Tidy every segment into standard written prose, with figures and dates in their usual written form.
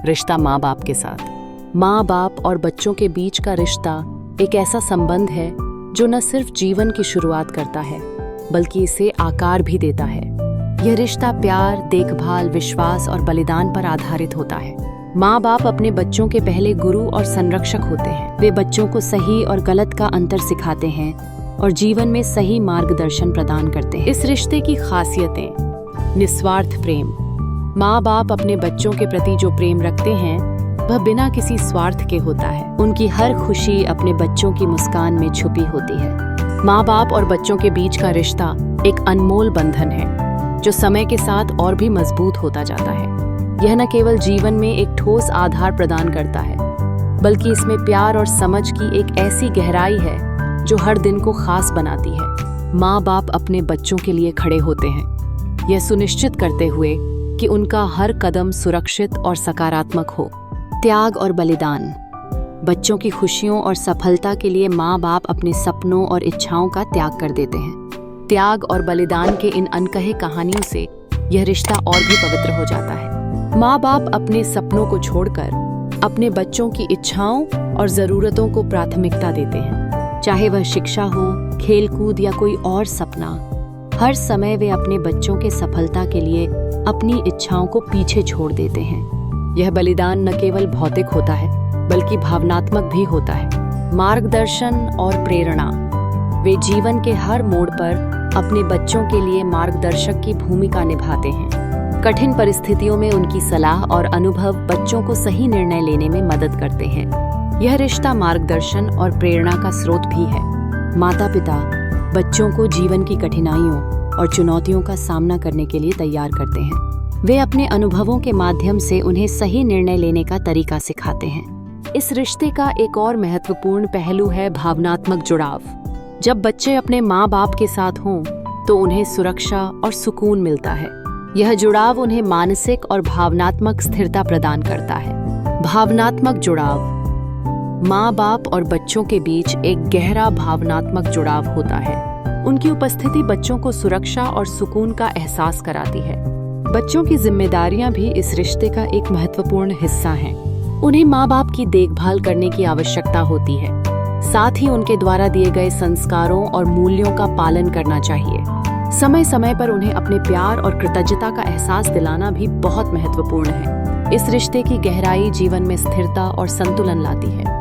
रिश्ता माँ बाप के साथ। माँ बाप और बच्चों के बीच का रिश्ता एक ऐसा संबंध है जो न सिर्फ जीवन की शुरुआत करता है बल्कि इसे आकार भी देता है। यह रिश्ता प्यार, देखभाल, विश्वास और बलिदान पर आधारित होता है। माँ बाप अपने बच्चों के पहले गुरु और संरक्षक होते हैं। वे बच्चों को सही और गलत का अंतर सिखाते हैं और जीवन में सही मार्गदर्शन प्रदान करते हैं। इस रिश्ते की खासियतें: निस्वार्थ प्रेम। माँ बाप अपने बच्चों के प्रति जो प्रेम रखते हैं वह बिना किसी स्वार्थ के होता है। उनकी हर खुशी अपने बच्चों की मुस्कान में छुपी होती है। माँ बाप और बच्चों के बीच का रिश्ता एक अनमोल बंधन है जो समय के साथ और भी मजबूत होता जाता है। यह न केवल जीवन में एक ठोस आधार प्रदान करता है बल्कि इसमें प्यार और समझ की एक ऐसी गहराई है जो हर दिन को खास बनाती है। माँ बाप अपने बच्चों के लिए खड़े होते हैं, यह सुनिश्चित करते हुए कि उनका हर कदम सुरक्षित और सकारात्मक हो। त्याग और बलिदान। बच्चों की खुशियों और सफलता के लिए माँ बाप अपने सपनों और इच्छाओं का त्याग कर देते हैं। त्याग और बलिदान के इन अनकहे कहानियों से यह रिश्ता और भी पवित्र हो जाता है। माँ बाप अपने सपनों को छोड़कर अपने बच्चों की इच्छाओं और ज़रूरतों को प्राथमिकता देते हैं। चाहे वह शिक्षा हो, खेलकूद या कोई और सपना, हर समय वे अपने बच्चों के सफलता के लिए अपनी इच्छाओं को पीछे छोड़ देते हैं। यह बलिदान न केवल भौतिक होता है बल्कि भावनात्मक भी होता है। मार्गदर्शन और प्रेरणा। वे जीवन के हर मोड़ पर अपने बच्चों के लिए मार्गदर्शक की भूमिका निभाते हैं। कठिन परिस्थितियों में उनकी सलाह और अनुभव बच्चों को सही निर्णय लेने में मदद करते हैं। यह रिश्ता मार्गदर्शन और प्रेरणा का स्रोत भी है। माता पिता बच्चों को जीवन की कठिनाइयों और चुनौतियों का सामना करने के लिए तैयार करते हैं। वे अपने अनुभवों के माध्यम से उन्हें सही निर्णय लेने का तरीका सिखाते हैं। इस रिश्ते का एक और महत्वपूर्ण पहलू है भावनात्मक जुड़ाव। जब बच्चे अपने माँ बाप के साथ हों तो उन्हें सुरक्षा और सुकून मिलता है। यह जुड़ाव उन्हें मानसिक और भावनात्मक स्थिरता प्रदान करता है। भावनात्मक जुड़ाव। माँ बाप और बच्चों के बीच एक गहरा भावनात्मक जुड़ाव होता है। उनकी उपस्थिति बच्चों को सुरक्षा और सुकून का एहसास कराती है। बच्चों की जिम्मेदारियां भी इस रिश्ते का एक महत्वपूर्ण हिस्सा हैं। उन्हें माँ बाप की देखभाल करने की आवश्यकता होती है, साथ ही उनके द्वारा दिए गए संस्कारों और मूल्यों का पालन करना चाहिए। समय समय पर उन्हें अपने प्यार और कृतज्ञता का एहसास दिलाना भी बहुत महत्वपूर्ण है। इस रिश्ते की गहराई जीवन में स्थिरता और संतुलन लाती है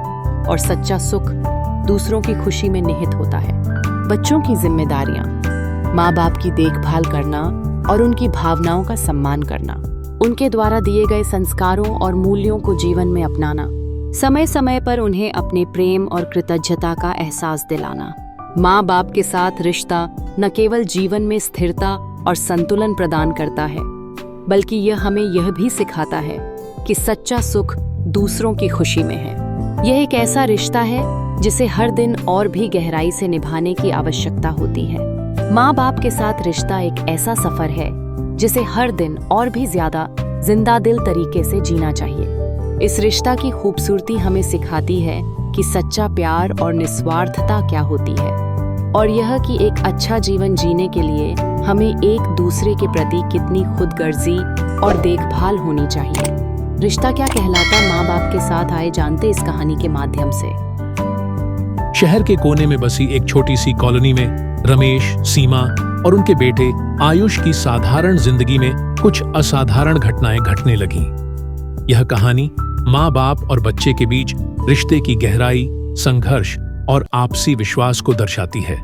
और सच्चा सुख दूसरों की खुशी में निहित होता है। बच्चों की जिम्मेदारियां। माँ बाप की देखभाल करना और उनकी भावनाओं का सम्मान करना, उनके द्वारा दिए गए संस्कारों और मूल्यों को जीवन में अपनाना, समय समय पर उन्हें अपने प्रेम और कृतज्ञता का एहसास दिलाना। माँ बाप के साथ रिश्ता न केवल जीवन में स्थिरता और संतुलन प्रदान करता है बल्कि यह हमें यह भी सिखाता है कि सच्चा सुख दूसरों की खुशी में है। यह एक ऐसा रिश्ता है जिसे हर दिन और भी गहराई से निभाने की आवश्यकता होती है। माँ बाप के साथ रिश्ता एक ऐसा सफर है जिसे हर दिन और भी ज्यादा जिंदा दिल तरीके से जीना चाहिए। इस रिश्ता की खूबसूरती हमें सिखाती है कि सच्चा प्यार और निस्वार्थता क्या होती है और यह कि एक अच्छा जीवन जीने के लिए हमें एक दूसरे के प्रति कितनी खुदगर्जी और देखभाल होनी चाहिए। रिश्ता क्या कहलाता माँ बाप के साथ आए जानते इस कहानी के माध्यम से। शहर के कोने में बसी एक छोटी सी कॉलोनी में रमेश, सीमा और उनके बेटे आयुष की साधारण जिंदगी में कुछ असाधारण घटनाएं घटने लगीं। यह कहानी माँ बाप और बच्चे के बीच रिश्ते की गहराई, संघर्ष और आपसी विश्वास को दर्शाती है।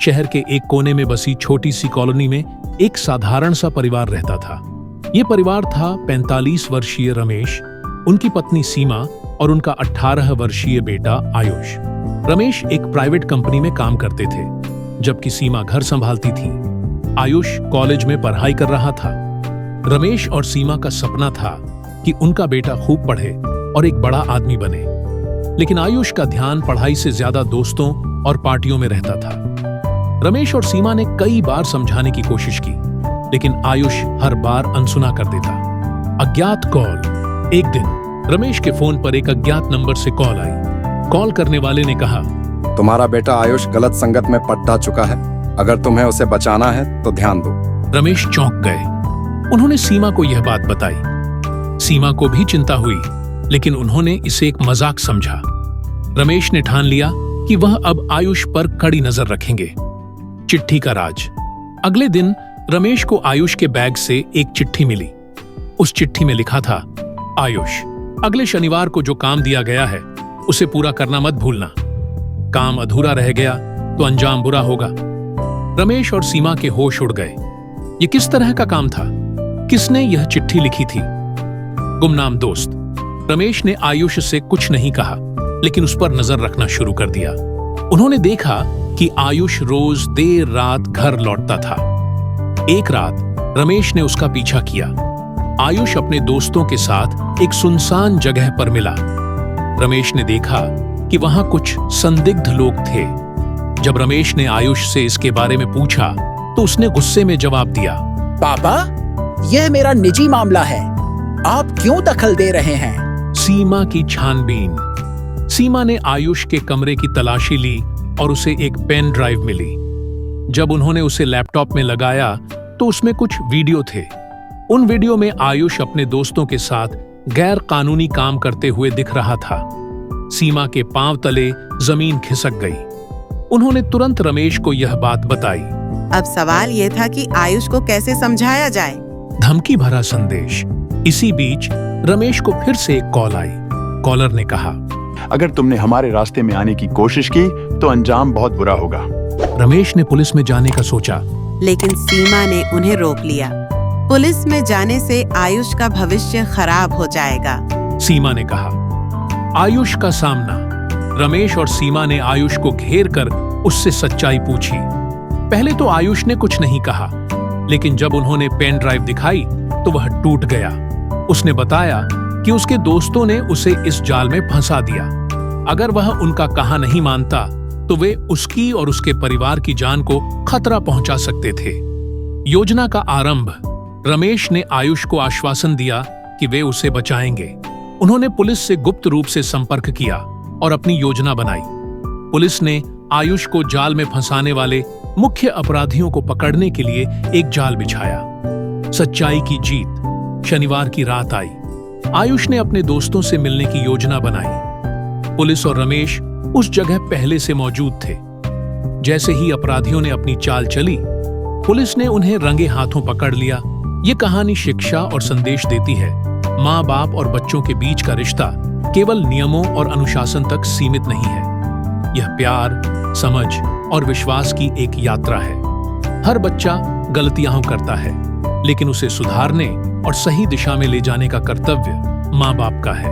शहर के एक कोने में बसी छोटी सी कॉलोनी में एक साधारण सा परिवार रहता था। ये परिवार था 45 वर्षीय रमेश, उनकी पत्नी सीमा और उनका 18 वर्षीय बेटा आयुष। रमेश एक प्राइवेट कंपनी में काम करते थे जबकि सीमा घर संभालती थी। आयुष कॉलेज में पढ़ाई कर रहा था। रमेश और सीमा का सपना था कि उनका बेटा खूब पढ़े और एक बड़ा आदमी बने, लेकिन आयुष का ध्यान पढ़ाई से ज्यादा दोस्तों और पार्टियों में रहता था। रमेश और सीमा ने कई बार समझाने की कोशिश की, लेकिन आयुष हर बार अनसुना कर देता। अज्ञात कॉल। एक दिन रमेश के फोन पर एक अज्ञात नंबर से कॉल आई। कॉल करने वाले ने कहा, तुम्हारा बेटा आयुष गलत संगत में पड़ चुका है, अगर तुम्हें उसे बचाना है तो ध्यान दो। रमेश चौंक गए। उन्होंने सीमा को यह बात बताई। सीमा को भी चिंता हुई, लेकिन उन्होंने इसे एक मजाक समझा। रमेश ने ठान लिया कि वह अब आयुष पर कड़ी नजर रखेंगे। चिट्ठी का राज। अगले दिन रमेश को आयुष के बैग से एक चिट्ठी मिली। उस चिट्ठी में लिखा था, आयुष, अगले शनिवार को जो काम दिया गया है उसे पूरा करना मत भूलना। काम अधूरा रह गया तो अंजाम बुरा होगा। रमेश और सीमा के होश उड़ गए। ये किस तरह का काम था? किसने यह चिट्ठी लिखी थी? गुमनाम दोस्त। रमेश ने आयुष से कुछ नहीं कहा, लेकिन उस पर नजर रखना शुरू कर दिया। उन्होंने देखा कि आयुष रोज देर रात घर लौटता था। एक रात रमेश ने उसका पीछा किया। आयुष अपने दोस्तों के साथ एक सुनसान जगह पर मिला। रमेश ने देखा कि वहां कुछ संदिग्ध लोग थे। जब रमेश ने आयुष से इसके बारे में पूछा तो उसने गुस्से में जवाब दिया, पापा, यह मेरा निजी मामला है, आप क्यों दखल दे रहे हैं? सीमा की छानबीन। सीमा ने आयुष के कमरे की तलाशी ली और उसे एक पेन ड्राइव मिली। जब उन्होंने उसे लैपटॉप में लगाया तो उसमें कुछ वीडियो थे। उन वीडियो में आयुष अपने दोस्तों के साथ गैर कानूनी काम करते हुए दिख रहा था। सीमा के पांव तले जमीन खिसक गई। उन्होंने तुरंत रमेश को यह बात बताई। अब सवाल यह था कि आयुष को कैसे समझाया जाए। धमकी भरा संदेश। इसी बीच रमेश को फिर से एक कॉल आई। कॉलर ने कहा, अगर तुमने हमारे रास्ते में आने की कोशिश की तो अंजाम बहुत बुरा होगा। रमेश ने पुलिस में जाने का सोचा, लेकिन सीमा ने उन्हें रोक लिया। पुलिस में जाने से आयुष का भविष्य खराब हो जाएगा। सीमा ने कहा। आयुष का सामना। रमेश और सीमा ने आयुष को घेर कर उससे सच्चाई पूछी। पहले तो आयुष ने कुछ नहीं कहा, लेकिन जब उन्होंने पेन ड्राइव दिखाई तो वह टूट गया। उसने बताया कि उसके दोस्तों ने उसे इस जाल में फंसा दिया। अगर वह उनका कहा नहीं मानता तो वे उसकी और उसके परिवार की जान को खतरा पहुंचा सकते थे। योजना का आरंभ। रमेश ने आयुष को आश्वासन दिया कि वे उसे बचाएंगे। उन्होंने पुलिस से गुप्त रूप से संपर्क किया और अपनी योजना बनाई। पुलिस ने आयुष को जाल में फंसाने वाले मुख्य अपराधियों को पकड़ने के लिए एक जाल बिछाया। सच्चाई की जीत। शनिवार की रात आई। आयुष ने अपने दोस्तों से मिलने की योजना बनाई। पुलिस और रमेश उस जगह पहले से मौजूद थे। जैसे ही अपराधियों ने अपनी चाल चली, पुलिस ने उन्हें रंगे हाथों पकड़ लिया। ये कहानी शिक्षा और संदेश देती है, माँ बाप और बच्चों के बीच का रिश्ता केवल नियमों और अनुशासन तक सीमित नहीं है। यह प्यार, समझ और विश्वास की एक यात्रा है। हर बच्चा गलतियां करता है, लेकिन उसे सुधारने और सही दिशा में ले जाने का कर्तव्य माँ बाप का है।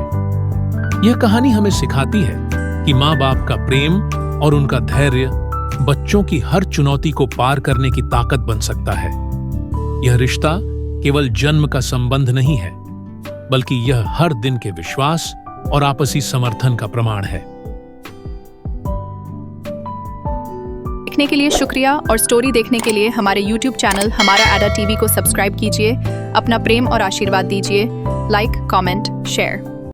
यह कहानी हमें सिखाती है कि माँ बाप का प्रेम और उनका धैर्य बच्चों की हर चुनौती को पार करने की ताकत बन सकता है। यह रिश्ता केवल जन्म का संबंध नहीं है, बल्कि यह हर दिन के विश्वास और आपसी समर्थन का प्रमाण है। देखने के लिए शुक्रिया और स्टोरी देखने के लिए हमारे YouTube चैनल हमारा अड्डा टीवी को सब्सक्राइब कीजिए। अपना प्रेम और आशीर्वाद दीजिए। Like, comment, share.